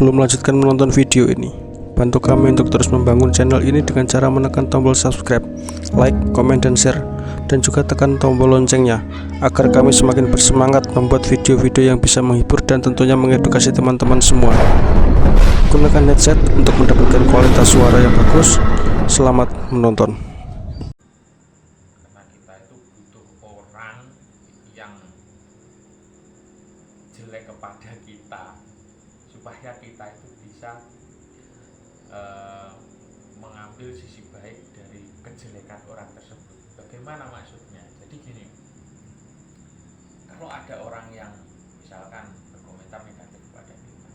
Sebelum melanjutkan menonton video ini, bantu kami untuk terus membangun channel ini dengan cara menekan tombol subscribe, like, komen, dan share, dan juga tekan tombol loncengnya agar kami semakin bersemangat membuat video-video yang bisa menghibur dan tentunya mengedukasi teman-teman semua. Gunakan headset untuk mendapatkan kualitas suara yang bagus. Selamat menonton. Karena kita itu butuh orang yang jelek kepada kita supaya kita itu bisa mengambil sisi baik dari kejelekan orang tersebut. Bagaimana maksudnya? Jadi gini, kalau ada orang yang misalkan berkomentar negatif kepada kita,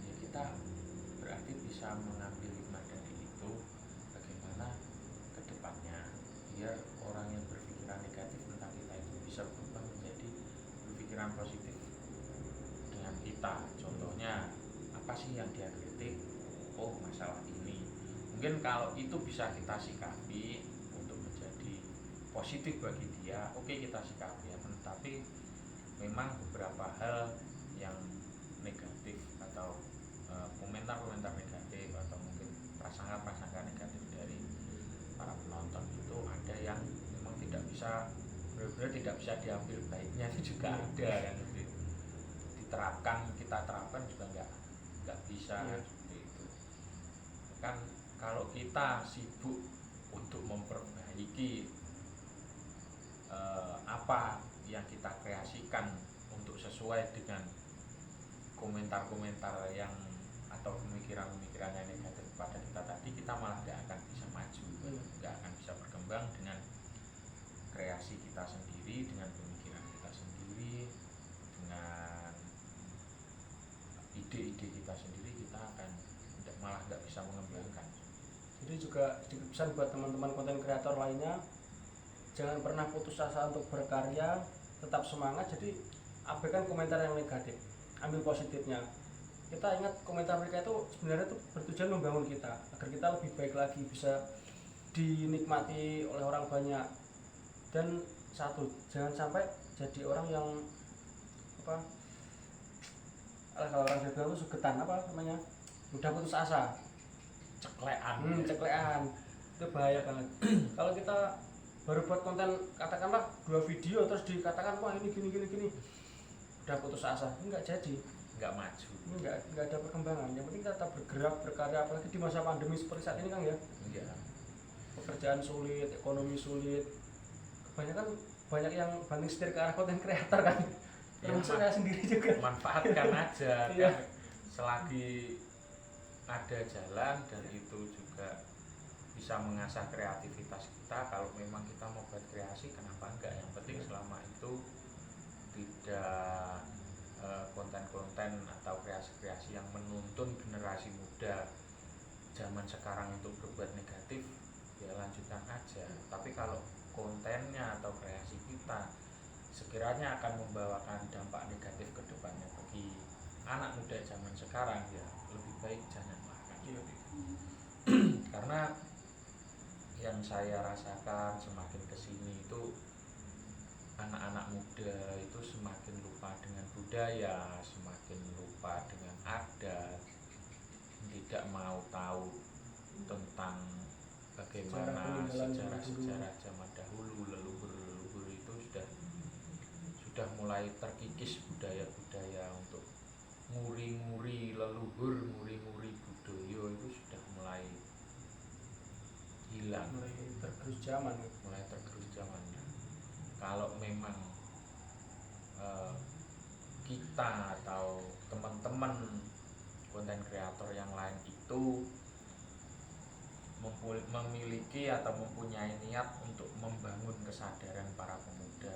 ya kita berarti bisa mengambil hikmah dari itu. Bagaimana ke depannya biar orang yang berpikiran negatif tentang kita itu bisa berubah menjadi berpikiran positif dengan kita. Contohnya apa sih yang dia kritik? Oh, masalah ini. Mungkin kalau itu bisa kita sikapi untuk menjadi positif bagi dia, oke, kita sikapi ya. Tapi memang beberapa hal yang negatif atau komentar-komentar negatif atau mungkin prasangka-prasangka negatif dari para penonton itu ada yang memang tidak bisa, benar-benar tidak bisa diambil baiknya, itu juga ada yang kita terapkan juga nggak bisa seperti itu. Kan kalau kita sibuk untuk memperbaiki apa yang kita kreasikan untuk sesuai dengan komentar-komentar yang atau pemikiran-pemikiran yang negatif kepada kita tadi, kita malah nggak akan bisa maju, nggak akan bisa berkembang dengan kreasi kita sendiri, dengan pemikiran kita sendiri, dengan ide-ide kita sendiri, kita akan malah nggak bisa mengembangkan. Jadi juga sedikit pesan buat teman-teman konten kreator lainnya, jangan pernah putus asa untuk berkarya, tetap semangat. Jadi abaikan komentar yang negatif, ambil positifnya. Kita ingat komentar mereka itu sebenarnya itu bertujuan membangun kita agar kita lebih baik lagi, bisa dinikmati oleh orang banyak. Dan satu, jangan sampai jadi orang yang kalau orang Jawa itu sugetan, mudah putus asa, ceklean. Itu bahaya banget. Kalau kita baru buat konten, katakanlah 2 video terus dikatakan wah ini gini, udah putus asa, nggak jadi, Nggak maju, nggak ada perkembangan. Yang penting kita tetap bergerak, berkarya, apalagi di masa pandemi seperti saat ini, Kang, ya. iya. Pekerjaan sulit, ekonomi sulit, kebanyakan banyak yang banting setir ke arah konten kreator, kan. Termasuk saya sendiri juga. Manfaatkan aja Iya. kan, selagi ada jalan dan itu juga bisa mengasah kreativitas kita. Kalau memang kita mau buat kreasi, kenapa enggak? Yang penting selama itu tidak konten-konten atau kreasi-kreasi yang menuntun generasi muda zaman sekarang untuk berbuat negatif, ya lanjutkan aja. Tapi kalau kontennya atau kreasi kita sekiranya akan membawakan dampak negatif ke depannya bagi anak muda zaman sekarang, ya lebih baik janganlah kan. Karena yang saya rasakan semakin kesini itu anak-anak muda itu semakin lupa dengan budaya, semakin lupa dengan adat, tidak mau tahu tentang bagaimana sejarah-sejarah zaman dahulu. Leluhur itu sudah mulai terkikis budaya-budaya untuk nguri-nguri leluhur, nguri-nguri budaya itu sudah mulai hilang, mulai tergerus zaman. Kalau memang kita atau teman-teman konten kreator yang lain itu memiliki atau mempunyai niat untuk membangun kesadaran para pemuda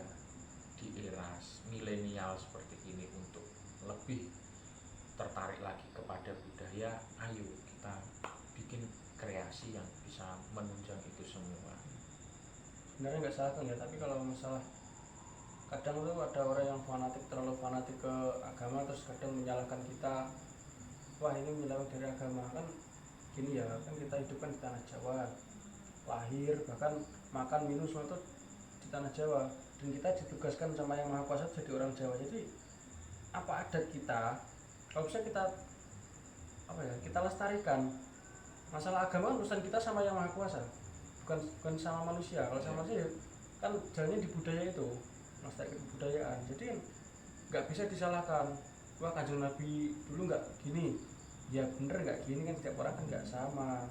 di era milenial seperti ini untuk lebih tertarik lagi kepada budaya, ayo kita bikin kreasi yang bisa menunjang itu semua. Sebenarnya nggak salah, kan, ya, tapi kalau masalah kadang tuh ada orang yang terlalu fanatik ke agama, terus kadang menyalahkan kita, wah ini menyalahkan dari agama. Kan gini ya, kan kita hidup kan di tanah Jawa, lahir bahkan makan minum semua itu di tanah Jawa, dan kita ditugaskan sama Yang Maha Kuasa jadi orang Jawa. Jadi apa adat kita, kalau bisa kita apa ya, kita lestarikan. Masalah agama kan urusan kita sama yang maha kuasa, bukan sama manusia. Kalau sama manusia kan jalannya di budaya itu, melestarikan kebudayaan. Jadi nggak bisa disalahkan, wah kanjeng Nabi dulu nggak gini, ya bener nggak gini, kan setiap orang kan nggak sama.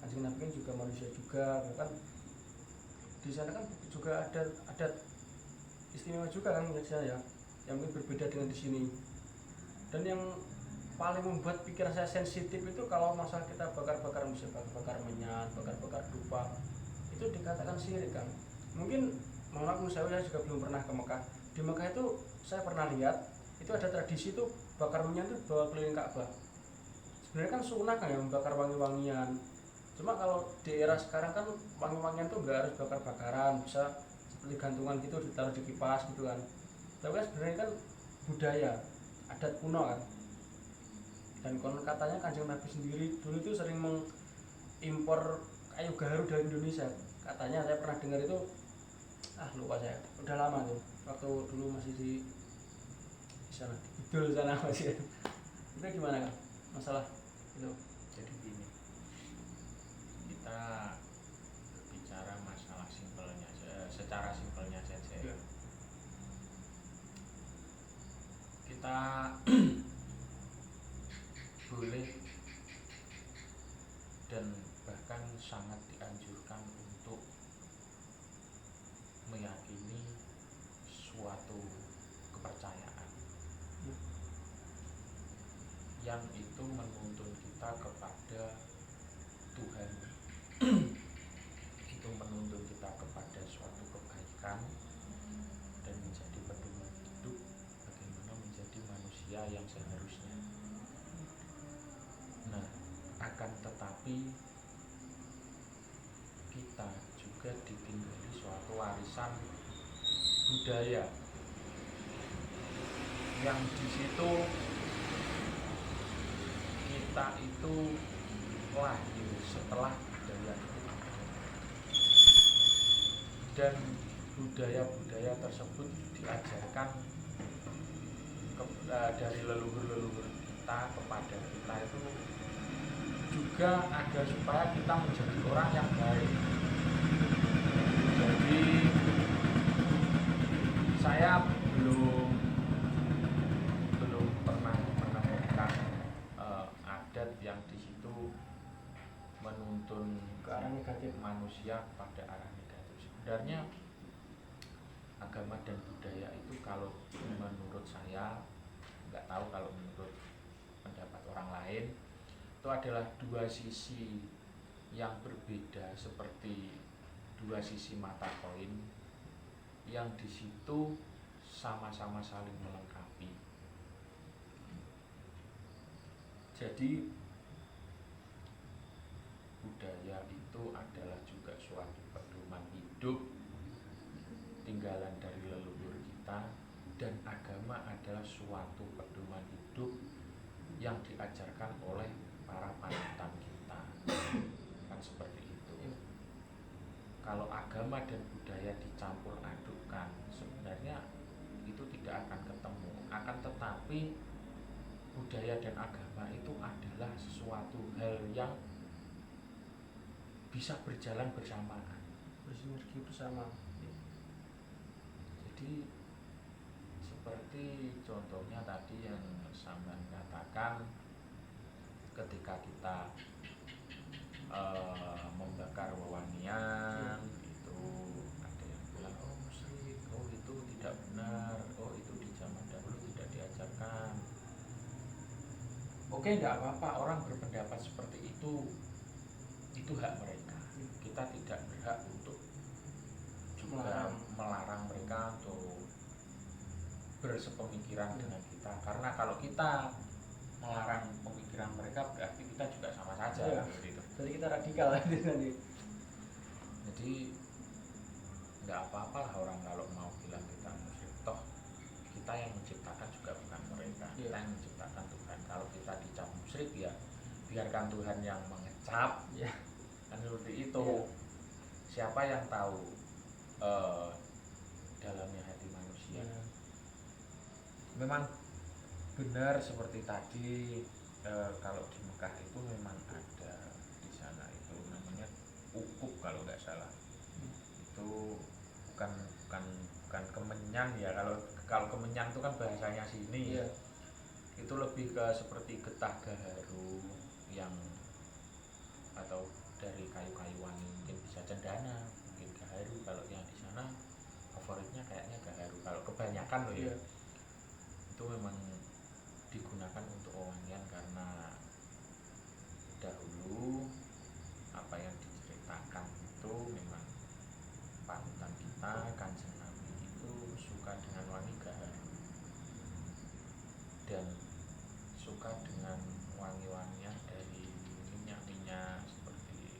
Kanjeng Nabi kan juga manusia juga, bahkan di sana kan juga ada adat istimewa juga kan menurut saya, yang mungkin berbeda dengan di sini. Dan yang paling membuat pikiran saya sensitif itu kalau masalah kita bakar-bakar, misalnya bakar menyan, bakar-bakar dupa, itu dikatakan syirik kan. Mungkin mohon maaf, saya juga belum pernah ke Mekah. Di Mekah itu saya pernah lihat itu ada tradisi itu bakar menyan itu bawa keliling Ka'bah. Sebenarnya kan sunnah kan ya membakar wangi-wangian. Cuma kalau di era sekarang kan wangi-wangian tuh nggak harus bakar-bakaran, bisa seperti gantungan gitu ditaruh di kipas gitu kan. Tapi kan sebenarnya kan budaya, adat kuno kan. Dan konon katanya kanjeng Nabi sendiri dulu itu sering mengimpor kayu gaharu dari Indonesia. Katanya saya pernah dengar itu, lupa saya, udah lama tuh, waktu dulu masih di sana, di Kidul sana masih. Itu gimana kan masalah itu? Jadi gini, kita berbicara masalah simpelnya, secara simpelnya saja ya. Kita boleh dan bahkan sangat dianjurkan untuk meyakini suatu kepercayaan yang itu menuntun kita kepada Tuhan, itu menuntun kita kepada suatu kebaikan dan menjadi pedoman hidup bagaimana menjadi manusia yang seharusnya. Nah, akan tetapi kita juga ditinggali suatu warisan budaya yang di situ kita itu lahir setelah budaya itu ada, dan budaya-budaya tersebut diajarkan dari leluhur-leluhur kita kepada kita itu juga agar supaya kita menjadi orang yang baik. Jadi saya belum pernah menemukan adat yang di situ menuntun Ke arah negatif. manusia pada arah negatif. Sebenarnya agama dan budaya itu kalau menurut saya, nggak tahu kalau menurut pendapat orang lain, itu adalah dua sisi yang berbeda seperti dua sisi mata koin yang di situ sama-sama saling melengkapi. Jadi budaya itu adalah juga suatu pedoman hidup tinggalan dari leluhur kita, dan agama adalah suatu pedoman hidup yang diajarkan oleh para panutan kita. Kan seperti itu. Kalau agama dan budaya dicampur adukkan, sebenarnya itu tidak akan ketemu. Akan tetapi budaya dan agama itu adalah sesuatu hal yang bisa berjalan bersamaan, Bersinergi bersama. Jadi seperti contohnya tadi yang Samban katakan, ketika kita membakar wewangian, itu ada yang bilang oh musyrik, oh itu tidak benar, oh itu di zaman dahulu tidak diajarkan. Oke, tidak apa-apa orang berpendapat seperti itu hak mereka. Kita tidak berhak untuk juga melarang mereka untuk bersepemikiran dengan kita, karena kalau kita melarang pemikiran mereka berarti kita juga sama saja. Ya, gitu. jadi kita radikal nanti. Jadi nggak apa-apa lah orang kalau mau bilang kita musyrik, toh kita yang menciptakan juga bukan mereka. Ya. Kita yang menciptakan Tuhan. Kalau kita dicap musyrik ya biarkan Tuhan yang mengecap. Ya. Kan seperti itu. Ya. Siapa yang tahu dalamnya hati manusia? Ya. Memang benar seperti tadi kalau di Mekah itu memang ada di sana itu namanya ukuk kalau nggak salah. Itu bukan bukan bukan kemenyan ya, kalau kalau kemenyan itu kan bahasanya sini. Iya. Itu lebih ke seperti getah gaharu yang atau dari kayu-kayu wangi, mungkin bisa cendana, mungkin gaharu. Kalau yang di sana favoritnya kayaknya gaharu kalau kebanyakan loh ya. Iya. Itu memang digunakan untuk wewangian karena dahulu apa yang diceritakan itu memang panutan kita Kanjeng Nabi itu suka dengan wangi gaharu dan suka dengan wangi-wangian dari minyak-minyak seperti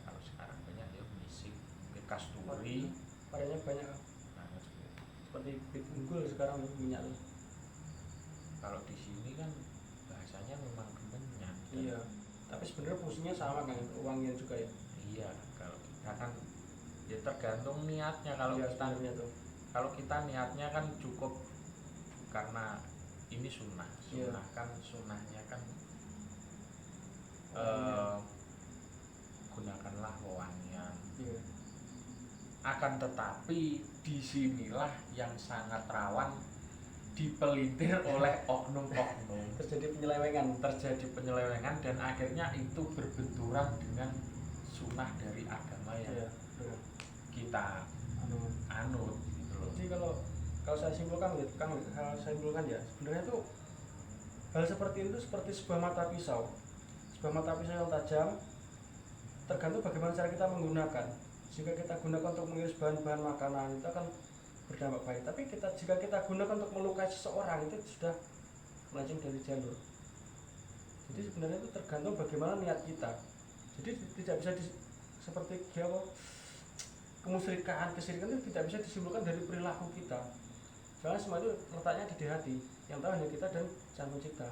kalau sekarang banyak ya misik, mungkin kasturi. Variannya banyak Nah, seperti bit unggul sekarang minyak tuh. kalau di sini kan bahasanya memang kemenyan. Iya. Tapi sebenarnya fungsinya sama kan, wangian juga ya. Iya, kalau kita kan ya tergantung niatnya. Kalau Iya, kita sebenarnya tuh. kalau kita niatnya kan cukup karena ini sunnah. Iya. Kan sunnahnya kan gunakanlah wewangian. Iya. Akan tetapi disinilah yang sangat rawan dipelintir oleh oknum-oknum. Terjadi penyelewengan Dan akhirnya itu berbenturan dengan sunnah dari agama yang Iya, benar. kita anut gitu loh. Jadi kalau saya simpulkan ya, sebenarnya tuh hal seperti itu seperti sebuah mata pisau yang tajam, tergantung bagaimana cara kita menggunakan. Jika kita gunakan untuk mengiris bahan-bahan makanan itu akan berdampak baik, tapi jika kita gunakan untuk melukai seseorang itu sudah melenceng dari jalur. Jadi sebenarnya itu tergantung bagaimana niat kita. Jadi tidak bisa seperti kesyirikan itu tidak bisa disimpulkan dari perilaku kita. Soalnya semua itu letaknya di hati, yang tahu hanya kita dan Sang Pencipta.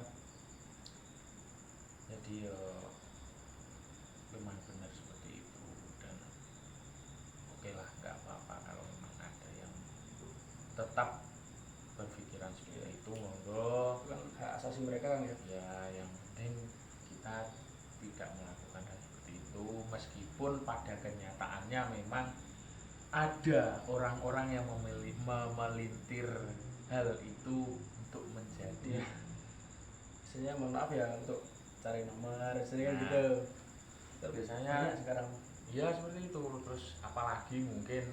Jadi memang benar seperti itu, dan oke lah, nggak apa-apa kalau memang ada yang tetap berpikiran seperti itu, monggo. Itu kan hak asasi mereka kan ya. Ya, yang penting kita tidak melakukan hal seperti itu, meskipun pada kenyataannya memang ada orang-orang yang memelintir hal itu untuk menjadi Biasanya mohon maaf ya, untuk cari nomor, biasanya Nah, gitu. biasanya Banyak sekarang. ya seperti itu. Terus apalagi mungkin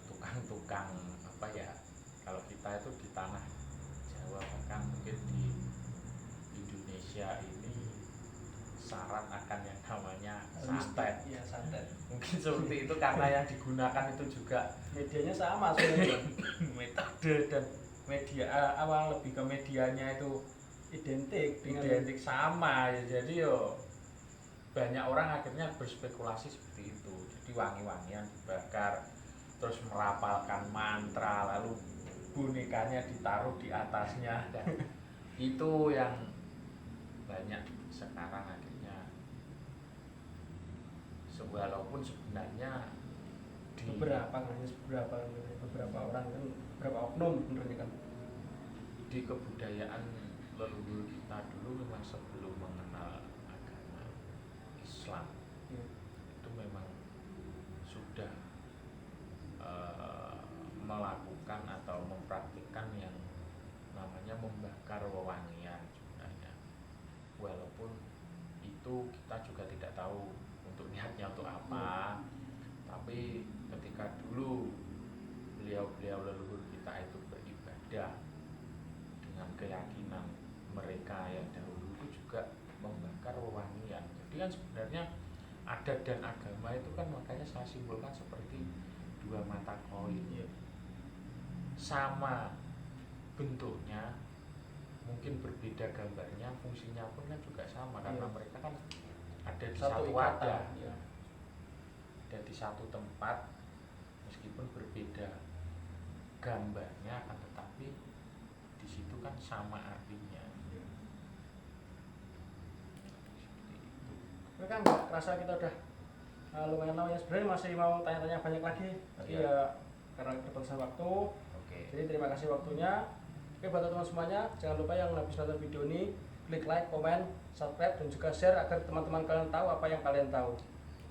tukang-tukang apa ya, kalau kita itu di tanah Jawa, bahkan mungkin di Indonesia ini syarat akan yang namanya santet. Iya, santet. Mungkin seperti itu karena yang digunakan itu juga Medianya sama sebenarnya. metode dan media lebih ke medianya itu identik sama ya. Jadi yo banyak orang akhirnya berspekulasi seperti itu. Jadi wangi-wangian dibakar, terus merapalkan mantra, lalu bonekanya ditaruh di atasnya, dan itu yang banyak sekarang akhirnya. Walaupun sebenarnya di beberapa orang kan, beberapa oknum benernya kan. di kebudayaan leluhur kita dulu memang sebelum mengenal agama Islam itu memang sudah melakukan atau mempraktikkan yang namanya membakar wewangian sebenarnya. Walaupun itu kita juga tidak tahu untuk niatnya untuk apa, tapi ketika dulu beliau-beliau leluhur kita itu beribadah dengan keyakinan mereka yang dahulu itu juga membakar wewangian. Jadi kan sebenarnya adat dan agama itu kan, makanya saya simpulkan seperti dua mata koin ya. Sama bentuknya, mungkin berbeda gambarnya, fungsinya pun kan juga sama, karena mereka kan ada di satu wadah ya. Ada di satu tempat, meskipun berbeda gambarnya, akan tetapi di situ kan sama artinya. Seperti itu. Tapi kan nggak kerasa kita udah lumayan lama ya. Sebenarnya masih mau tanya-tanya banyak lagi, tapi ya karena keterbatasan waktu. Oke. Jadi terima kasih waktunya. Oke, buat teman-teman semuanya, jangan lupa yang habis nonton video ini klik like, komen, subscribe, dan juga share agar teman-teman kalian tahu apa yang kalian tahu.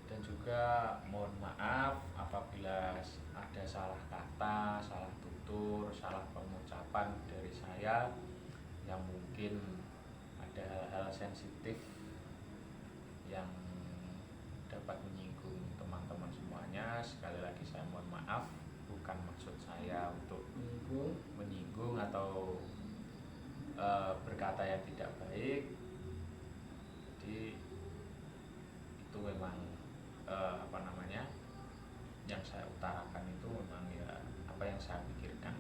Dan juga mohon maaf apabila ada salah kata, salah tutur, salah pengucapan dari saya yang mungkin ada hal-hal sensitif yang dapat menyinggung teman-teman semuanya. Sekali lagi saya mohon maaf, bukan maksud saya untuk menyinggung atau berkata yang tidak baik. Jadi itu memang yang saya utarakan itu memang ya apa yang saya pikirkan.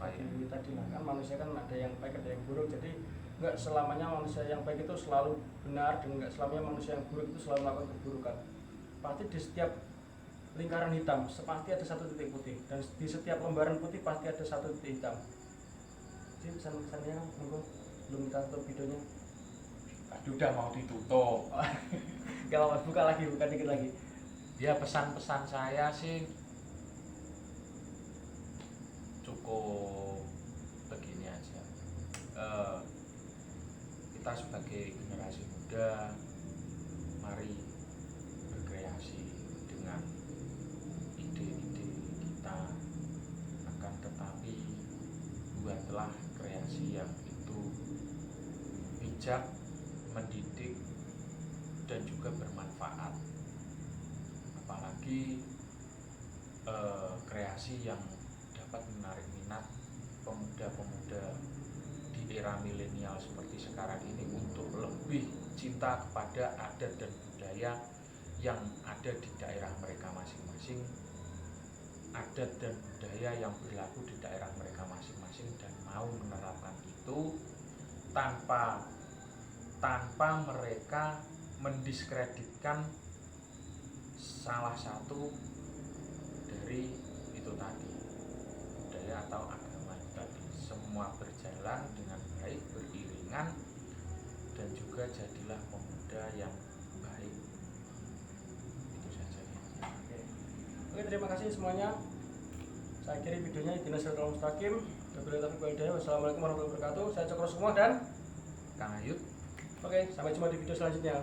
Tadi lah kan manusia kan ada yang baik ada yang buruk, jadi nggak selamanya manusia yang baik itu selalu benar dan nggak selamanya manusia yang buruk itu selalu melakukan keburukan. Pasti di setiap lingkaran hitam pasti ada satu titik putih, dan di setiap lembaran putih pasti ada satu titik hitam. Jadi pesan-pesannya monggo, belum kita tutup videonya. Aduh, udah mau ditutup. Gak apa-apa, buka dikit lagi. Ya, pesan-pesan saya sih cukup begini aja. Kita sebagai generasi muda, mari berkreasi dengan ide-ide kita, akan tetapi buatlah kreasi yang itu bijak, mendidik, dan juga bermanfaat. Apalagi kreasi yang dapat menarik minat pemuda-pemuda di era milenial seperti sekarang ini untuk lebih cinta kepada adat dan budaya yang ada di daerah mereka masing-masing, adat dan budaya yang berlaku di daerah mereka masing-masing, dan mau menerapkan itu tanpa mereka mendiskreditkan salah satu dari itu tadi, budaya atau agama itu tadi. Semua berjalan dengan baik, beriringan, dan juga jadilah pemuda yang baik. Itu saja. Oke, terima kasih semuanya. Saya akhiri videonya. Ihdinas siratal mustaqim. Wassalamualaikum warahmatullahi wabarakatuh. Saya Cokro semua dan Kang Ayub. oke, sampai jumpa di video selanjutnya.